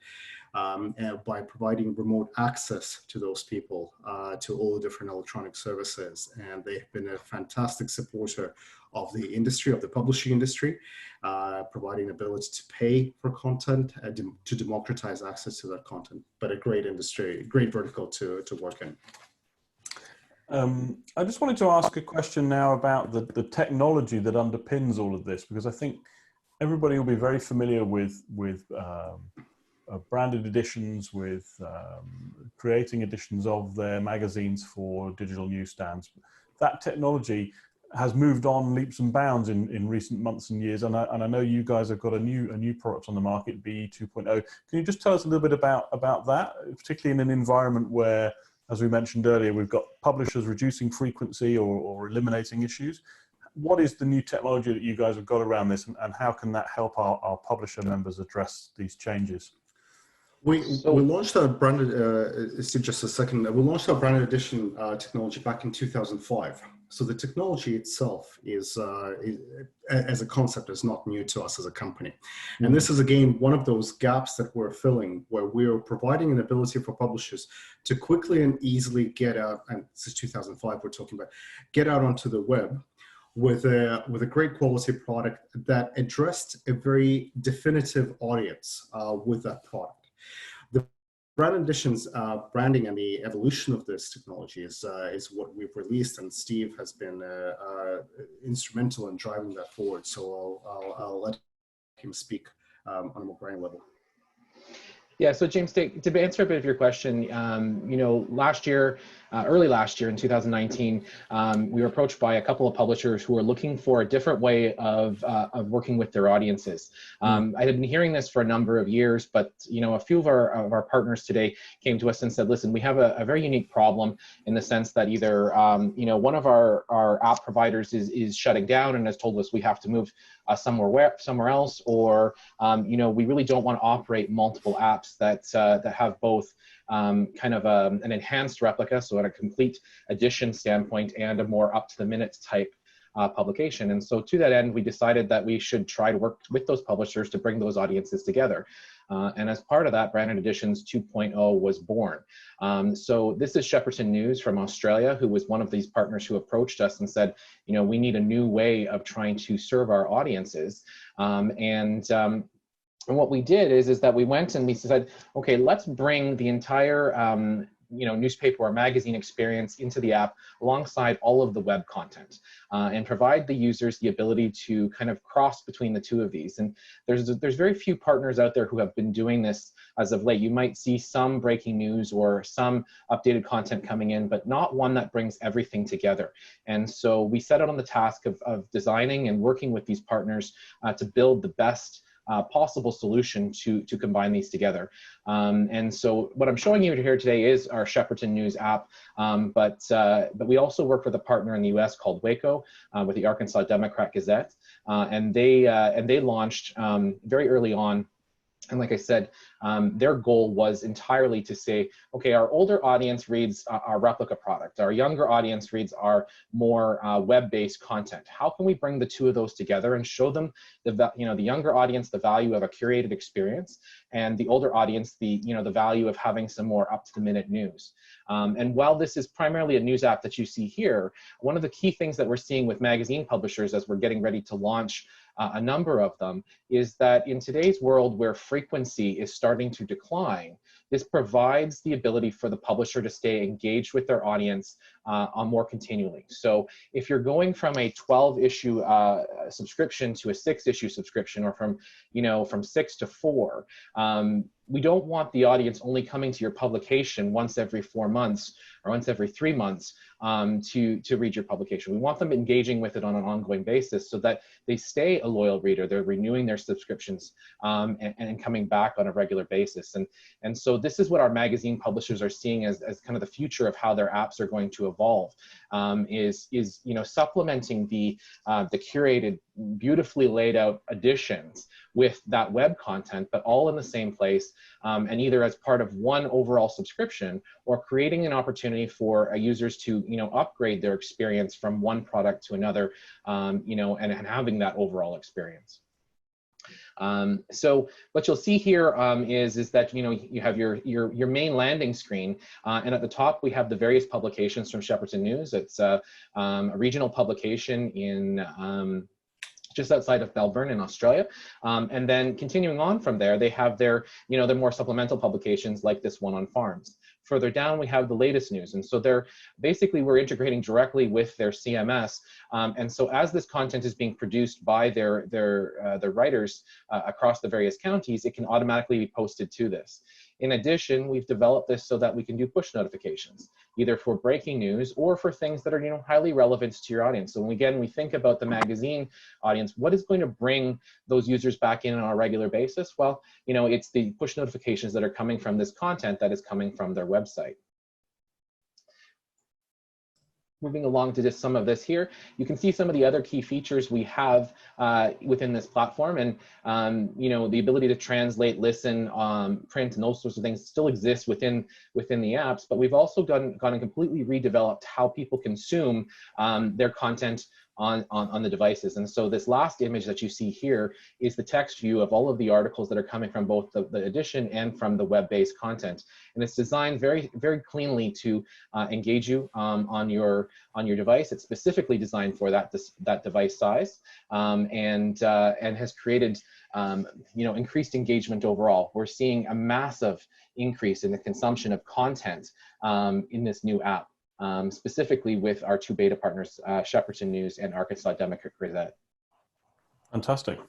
and by providing remote access to those people to all the different electronic services. And they've been a fantastic supporter of the industry, of the publishing industry, providing ability to pay for content and to democratize access to that content. But a great industry, great vertical to work in. I just wanted to ask a question now about the technology that underpins all of this, because I think everybody will be very familiar with branded editions, with creating editions of their magazines for digital newsstands. That technology has moved on leaps and bounds in recent months and years, and I know you guys have got a new product on the market, BE 2.0. Can you just tell us a little bit about that, particularly in an environment where, as we mentioned earlier, we've got publishers reducing frequency or eliminating issues? What is the new technology that you guys have got around this, and how can that help our publisher members address these changes? We launched our branded, just a second, we launched our branded edition technology back in 2005. So the technology itself is as a concept, is not new to us as a company. And this is, again, one of those gaps that we're filling, where we're providing an ability for publishers to quickly and easily get out, and this is 2005 we're talking about, get out onto the web with a great quality product that addressed a very definitive audience with that product. Brand Edition's branding and the evolution of this technology is what we've released, and Steve has been instrumental in driving that forward. So I'll let him speak on a more granular level. Yeah, so James, to answer a bit of your question, you know, early last year in 2019, we were approached by a couple of publishers who were looking for a different way of working with their audiences. I had been hearing this for a number of years, but you know, a few of our partners today came to us and said, listen, we have a very unique problem in the sense that either you know, one of our app providers is shutting down and has told us we have to move somewhere else, or you know, we really don't want to operate multiple apps that have both kind of an enhanced replica, so at a complete edition standpoint, and a more up-to-the-minute type publication. And so to that end, we decided that we should try to work with those publishers to bring those audiences together. And as part of that, Branded Editions 2.0 was born. So this is Shepperton News from Australia, who was one of these partners who approached us and said, you know, we need a new way of trying to serve our audiences. And what we did is that we went and we said, okay, let's bring the entire you know, newspaper or magazine experience into the app alongside all of the web content, and provide the users the ability to kind of cross between the two of these. And there's very few partners out there who have been doing this as of late. You might see some breaking news or some updated content coming in, but not one that brings everything together. And so we set out on the task of designing and working with these partners to build the best possible solution to combine these together. And so what I'm showing you here today is our Shepperton News app, but we also work with a partner in the US called Waco, with the Arkansas Democrat Gazette, and they launched very early on. And like I said, their goal was entirely to say, okay, our older audience reads our replica product. Our younger audience reads our more web-based content. How can we bring the two of those together and show them the younger audience the value of a curated experience, and the older audience the value of having some more up-to-the-minute news. And while this is primarily a news app that you see here, one of the key things that we're seeing with magazine publishers as we're getting ready to launch a number of them is that in today's world where frequency is starting to decline, this provides the ability for the publisher to stay engaged with their audience on more continually. So if you're going from a 12-issue subscription to a 6-issue subscription, or from 6 to 4, we don't want the audience only coming to your publication once every 4 months or once every 3 months to read your publication. We want them engaging with it on an ongoing basis so that they stay a loyal reader. They're renewing their subscriptions and coming back on a regular basis. And so this is what our magazine publishers are seeing as kind of the future of how their apps are going to evolve, is supplementing the curated, beautifully laid out editions with that web content, but all in the same place, and either as part of one overall subscription, or creating an opportunity for users to upgrade their experience from one product to another, and having that overall experience. So what you'll see here is that you have your main landing screen, and at the top we have the various publications from Shepperton News. It's a regional publication in just outside of Melbourne in Australia, and then continuing on from there, they have their their more supplemental publications like this one on farms. Further down, we have the latest news, and so we're integrating directly with their CMS, and so as this content is being produced by their writers across the various counties, it can automatically be posted to this. In addition, we've developed this so that we can do push notifications, either for breaking news or for things that are highly relevant to your audience. So when we think about the magazine audience, what is going to bring those users back in on a regular basis? Well, it's the push notifications that are coming from this content that is coming from their website. Moving along to just some of this here, you can see some of the other key features we have within this platform, and the ability to translate, listen, print, and those sorts of things still exist within the apps. But we've also gone and completely redeveloped how people consume their content on the devices. And so this last image that you see here is the text view of all of the articles that are coming from both the edition and from the web-based content. And it's designed very, very cleanly to engage you on your device. It's specifically designed for that device size, and has created increased engagement overall. We're seeing a massive increase in the consumption of content in this new app. Specifically with our two beta partners, Shepperton News and Arkansas Democrat Gazette. Fantastic.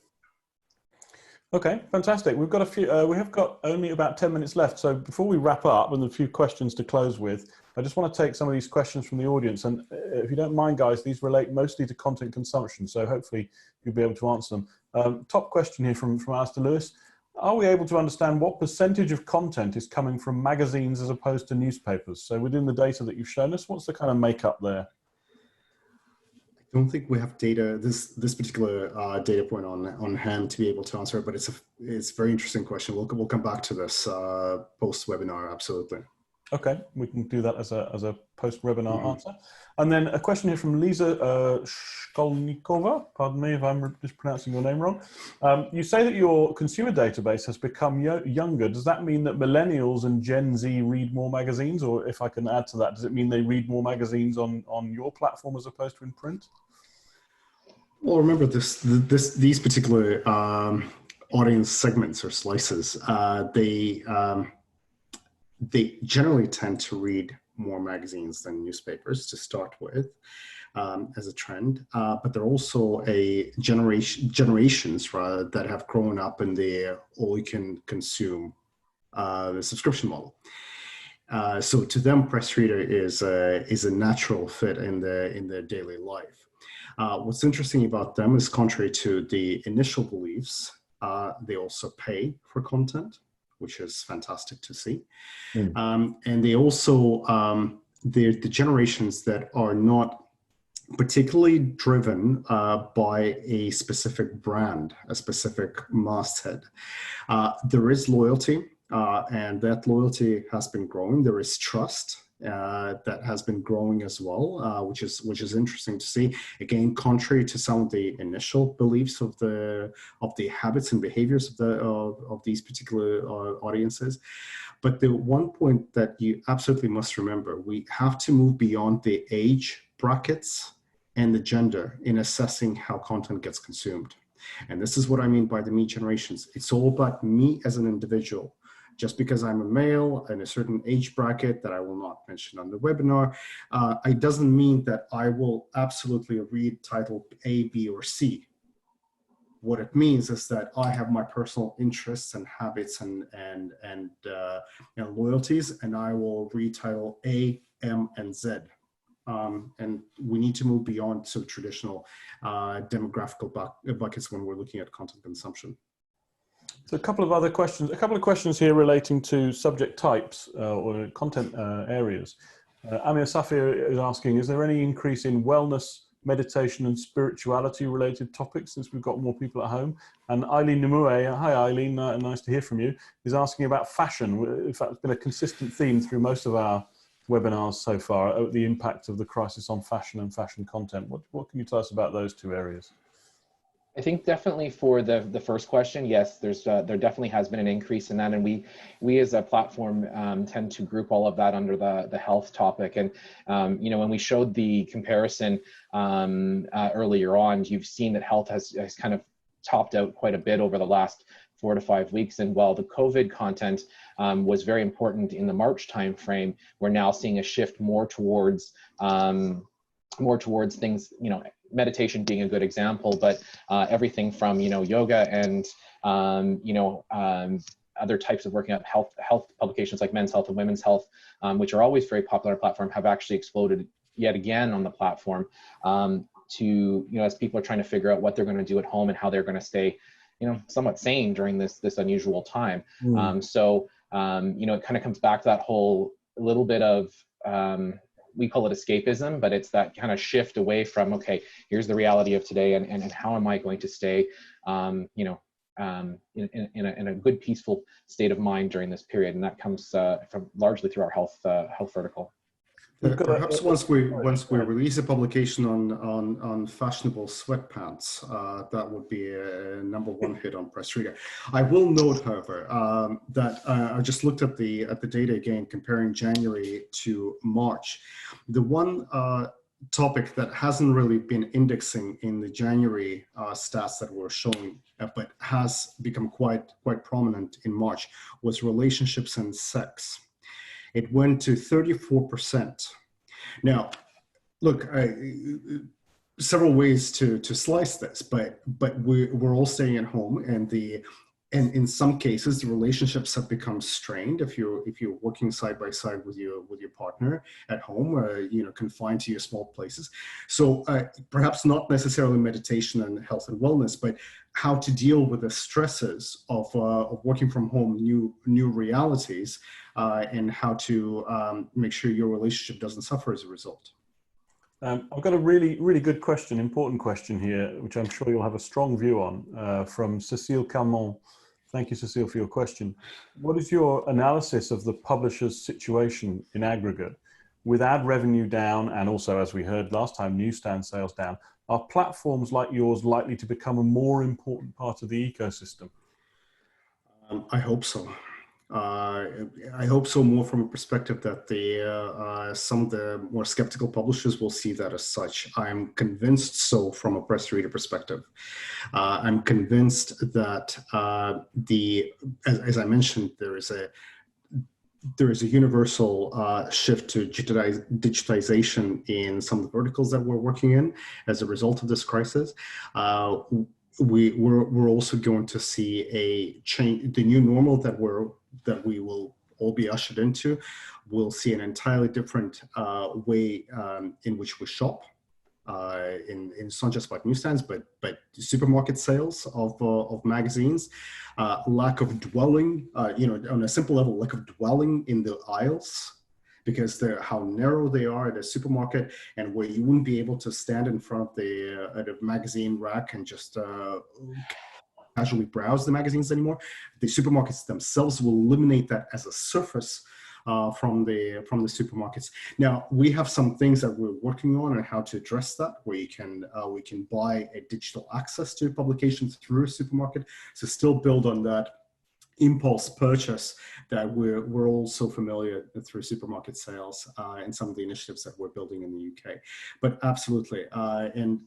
Okay, fantastic. We've got a few. We have got only about 10 minutes left. So before we wrap up, and a few questions to close with, I just want to take some of these questions from the audience. And if you don't mind, guys, these relate mostly to content consumption. So hopefully you'll be able to answer them. Top question here from Alistair Lewis. Are we able to understand what percentage of content is coming from magazines as opposed to newspapers? So within the data that you've shown us, what's the kind of makeup there? I don't think we have data, this particular data point on hand to be able to answer it, but it's a very interesting question. We'll come back to this post-webinar, absolutely. Okay, we can do that as a post-webinar answer. And then a question here from Lisa Shkolnikova. Pardon me if I'm mispronouncing your name wrong. You say that your consumer database has become younger. Does that mean that millennials and Gen Z read more magazines? Or if I can add to that, does it mean they read more magazines on your platform as opposed to in print? Well, remember these particular audience segments or slices, they generally tend to read more magazines than newspapers to start with, as a trend. But they're also a generations rather that have grown up in the all-you-can-consume the subscription model. So to them, PressReader is a natural fit in their daily life. What's interesting about them is, contrary to the initial beliefs, they also pay for content, which is fantastic to see. And they also, they're the generations that are not particularly driven by a specific brand, a specific masthead. There is loyalty, and that loyalty has been growing. There is trust that has been growing as well, which is interesting to see. Again, contrary to some of the initial beliefs of the habits and behaviors of these particular audiences. But the one point that you absolutely must remember, we have to move beyond the age brackets and the gender in assessing how content gets consumed. And this is what I mean by the me generations. It's all about me as an individual. Just because I'm a male in a certain age bracket that I will not mention on the webinar, it doesn't mean that I will absolutely read title A, B, or C. What it means is that I have my personal interests and habits and loyalties, and I will read title A, M, and Z. And we need to move beyond sort of traditional demographical buckets when we're looking at content consumption. So a couple of questions here relating to subject types or content areas. Amir Safir is asking, is there any increase in wellness, meditation and spirituality related topics since we've got more people at home? And Eileen Nimue, hi Eileen, nice to hear from you, is asking about fashion. In fact, it's been a consistent theme through most of our webinars so far, the impact of the crisis on fashion and fashion content. What can you tell us about those two areas? I think definitely for the first question, yes, there definitely has been an increase in that, and we as a platform tend to group all of that under the health topic. And you know, when we showed the comparison earlier on, you've seen that health has kind of topped out quite a bit over the last 4 to 5 weeks. And while the COVID content was very important in the March timeframe, we're now seeing a shift more towards things, you know, meditation being a good example, but everything from, you know, yoga and other types of working out health publications like Men's Health and Women's Health, which are always very popular on our platform, have actually exploded yet again on the platform. To, you know, as people are trying to figure out what they're going to do at home and how they're going to stay, you know, somewhat sane during this unusual time. So you know, it kind of comes back to that whole little bit of we call it escapism, but it's that kind of shift away from, okay, here's the reality of today, and how am I going to stay, you know, in a good, peaceful state of mind during this period, and that comes from largely through our health vertical. Perhaps once we release a publication on fashionable sweatpants, that would be a #1 hit on PressReader. I will note, however, that I just looked at the data again, comparing January to March. The one topic that hasn't really been indexing in the January stats that we're showing, but has become quite prominent in March, was relationships and sex. It went to 34%. Now, look, several ways to slice this, but we're all staying at home, and in some cases the relationships have become strained if you're working side by side with your partner at home, you know, confined to your small places. So perhaps not necessarily meditation and health and wellness, but how to deal with the stresses of working from home, new realities, and how to make sure your relationship doesn't suffer as a result. I've got a really good question, important question here, which I'm sure you'll have a strong view on, from Cécile Calmont, Thank you, Cecile, for your question. What is your analysis of the publisher's situation in aggregate? With ad revenue down, and also, as we heard last time, newsstand sales down, are platforms like yours likely to become a more important part of the ecosystem? I hope so. I hope so, more from a perspective that some of the more skeptical publishers will see that as such. I'm convinced so from a press reader perspective. I'm convinced that as I mentioned, there is a universal shift to digitization in some of the verticals that we're working in as a result of this crisis. We're also going to see a change. The new normal that we will all be ushered into, we'll see an entirely different way in which we shop. It's not just about newsstands, but supermarket sales of magazines, lack of dwelling, on a simple level, lack of dwelling in the aisles, because how narrow they are at a supermarket, and where you wouldn't be able to stand in front of the magazine rack and just casually browse the magazines anymore. The supermarkets themselves will eliminate that as a surface from the supermarkets. Now, we have some things that we're working on and how to address that, where we can buy a digital access to publications through a supermarket, so still build on that impulse purchase that we're all so familiar through supermarket sales and some of the initiatives that we're building in the UK. But absolutely, and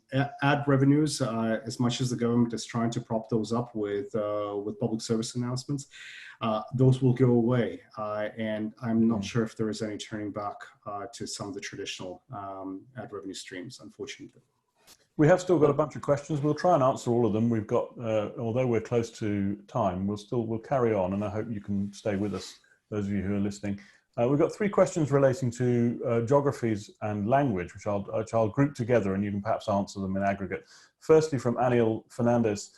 ad revenues, as much as the government is trying to prop those up with public service announcements, those will go away, and I'm not sure if there is any turning back to some of the traditional ad revenue streams, unfortunately. We have still got a bunch of questions. We'll try and answer all of them. We've got, although we're close to time, we'll carry on, and I hope you can stay with us, those of you who are listening. We've got 3 questions relating to geographies and language, which I'll group together, and you can perhaps answer them in aggregate. Firstly, from Aniel Fernandez,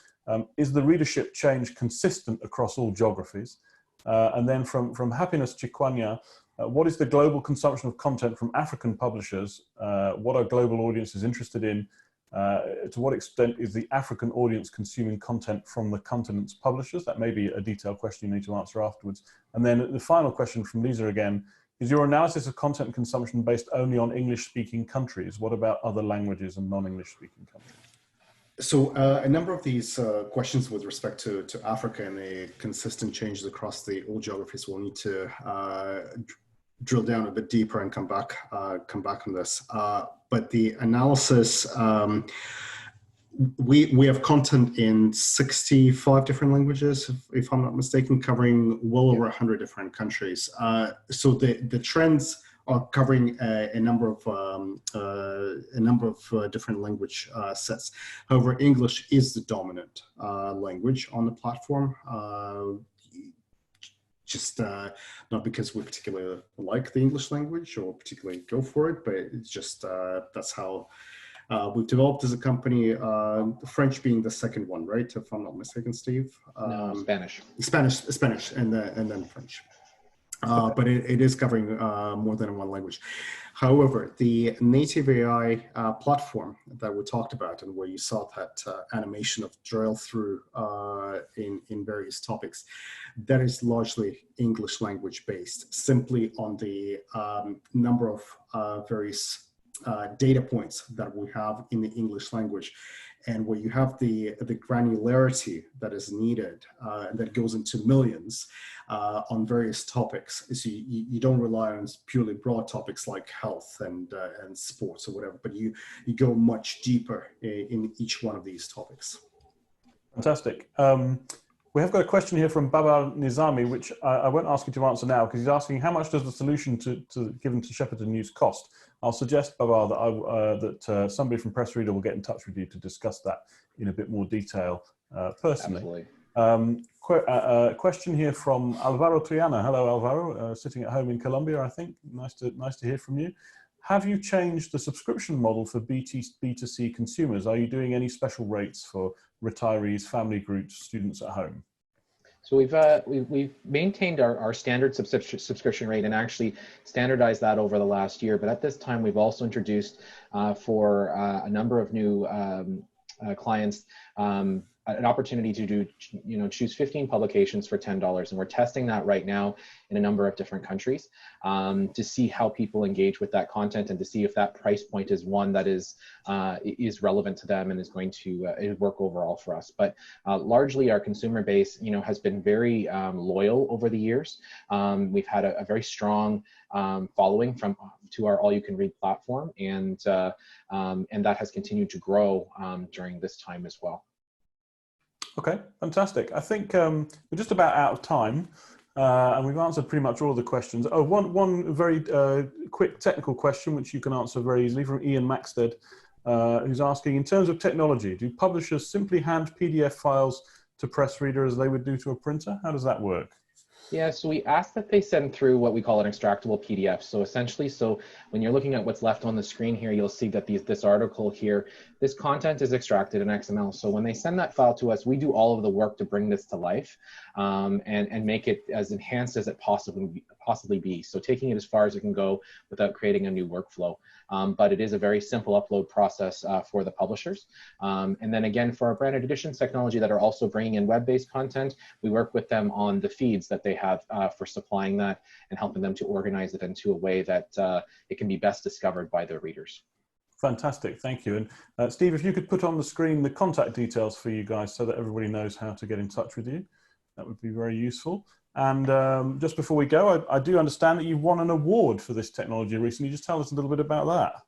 is the readership change consistent across all geographies? And then from Happiness Chikwanya, what is the global consumption of content from African publishers? What are global audiences interested in? To what extent is the African audience consuming content from the continent's publishers? That may be a detailed question you need to answer afterwards. And then the final question from Lisa again, is your analysis of content consumption based only on English-speaking countries? What about other languages and non-English-speaking countries? So a number of these questions with respect to Africa and the consistent changes across all geographies, we'll need to drill down a bit deeper and come back on this. But the analysis, we have content in 65 different languages, if I'm not mistaken, covering well over 100 different countries. So the trends are covering a number of different language sets. However, English is the dominant language on the platform. Just not because we particularly like the English language or particularly go for it, but it's just that's how we've developed as a company. French being the second one, right? If I'm not mistaken, Steve. No, Spanish. Spanish, and then French. But it is covering more than one language. However, the native AI platform that we talked about, and where you saw that animation of drill through in various topics, that is largely English language based, simply on the number of various data points that we have in the English language. And where you have the granularity that is needed, and that goes into millions on various topics. So you don't rely on purely broad topics like health and sports or whatever, but you go much deeper in each one of these topics. Fantastic. We have got a question here from Babar Nizami, which I won't ask you to answer now, because he's asking how much does the solution given to Shepperton News cost? I'll suggest, Babar, that somebody from PressReader will get in touch with you to discuss that in a bit more detail personally. Absolutely. Question here from Alvaro Triana. Hello, Alvaro, sitting at home in Colombia, I think. Nice to hear from you. Have you changed the subscription model for B2C consumers? Are you doing any special rates for retirees, family groups, students at home? So we've maintained our standard subscription rate and actually standardized that over the last year. But at this time, we've also introduced for a number of new clients an opportunity to do, choose 15 publications for $10. And we're testing that right now in a number of different countries to see how people engage with that content and to see if that price point is one that is relevant to them and is going to work overall for us. But largely our consumer base, has been very loyal over the years. We've had a very strong following to our all-you-can-read platform, and that has continued to grow during this time as well. Okay, fantastic. I think we're just about out of time, and we've answered pretty much all of the questions. Oh, one very quick technical question, which you can answer very easily, from Ian Maxted, who's asking, in terms of technology, do publishers simply hand PDF files to PressReader as they would do to a printer? How does that work? Yeah, so we ask that they send through what we call an extractable PDF. So essentially, when you're looking at what's left on the screen here, you'll see that this article here, this content is extracted in XML. So when they send that file to us, we do all of the work to bring this to life and make it as enhanced as it possibly be. So taking it as far as it can go without creating a new workflow. But it is a very simple upload process for the publishers. And then again, for our branded editions technology that are also bringing in web-based content, we work with them on the feeds that they have for supplying that and helping them to organize it into a way that it can be best discovered by their readers. Fantastic, thank you. And Steve, if you could put on the screen the contact details for you guys so that everybody knows how to get in touch with you, that would be very useful. And just before we go, I do understand that you won an award for this technology recently. Just tell us a little bit about that.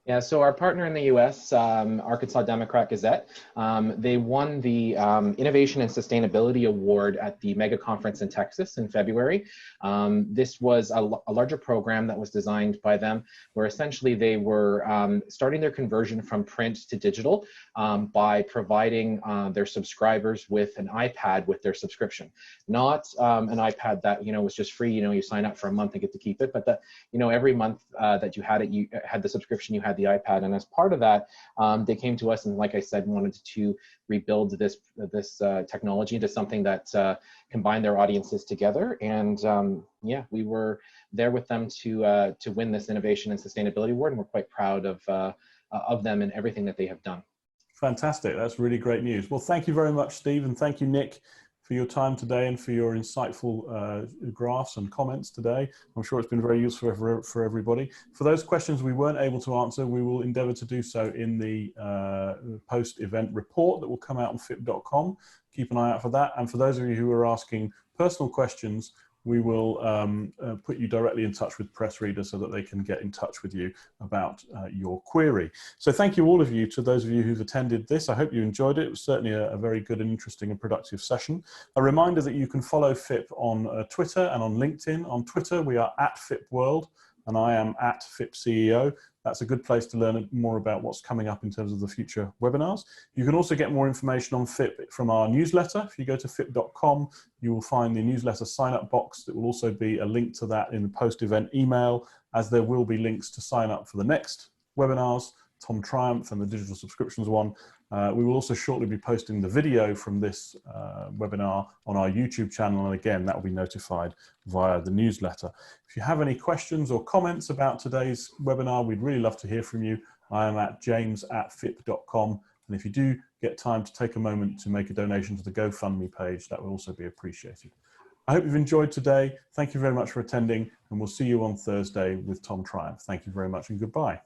Yeah, so our partner in the US, Arkansas Democrat Gazette, they won the Innovation and Sustainability Award at the Mega Conference in Texas in February. This was a larger program that was designed by them, where essentially they were starting their conversion from print to digital by providing their subscribers with an iPad with their subscription. Not an iPad that was just free, you sign up for a month and get to keep it, but that every month that you had it, you had the subscription, you had the iPad. And as part of that, they came to us and, like I said, wanted to rebuild this technology into something that combined their audiences together. And yeah, we were there with them to win this Innovation and Sustainability Award, and we're quite proud of them and everything that they have done. Fantastic. That's really great news. Well, thank you very much, Steve, and thank you, Nick, for your time today and for your insightful graphs and comments today. I'm sure it's been very useful for everybody. For those questions we weren't able to answer, we will endeavour to do so in the post-event report that will come out on FIP.com. Keep an eye out for that. And for those of you who are asking personal questions, we will put you directly in touch with PressReader so that they can get in touch with you about your query. So thank you, all of you, to those of you who've attended this. I hope you enjoyed it. It was certainly a very good and interesting and productive session. A reminder that you can follow FIP on Twitter and on LinkedIn. On Twitter, we are @FIPWorld, and I am @FIPCEO. That's a good place to learn more about what's coming up in terms of the future webinars. You can also get more information on FIP from our newsletter. If you go to FIP.com, you will find the newsletter sign-up box. There will also be a link to that in the post-event email, as there will be links to sign up for the next webinars, Tom Triumph and the digital subscriptions one. We will also shortly be posting the video from this webinar on our YouTube channel, and again, that will be notified via the newsletter. If you have any questions or comments about today's webinar, we'd really love to hear from you. I am james@fip.com, and if you do get time to take a moment to make a donation to the GoFundMe page, that will also be appreciated. I hope you've enjoyed today. Thank you very much for attending, and we'll see you on Thursday with Tom Triumph. Thank you very much and goodbye.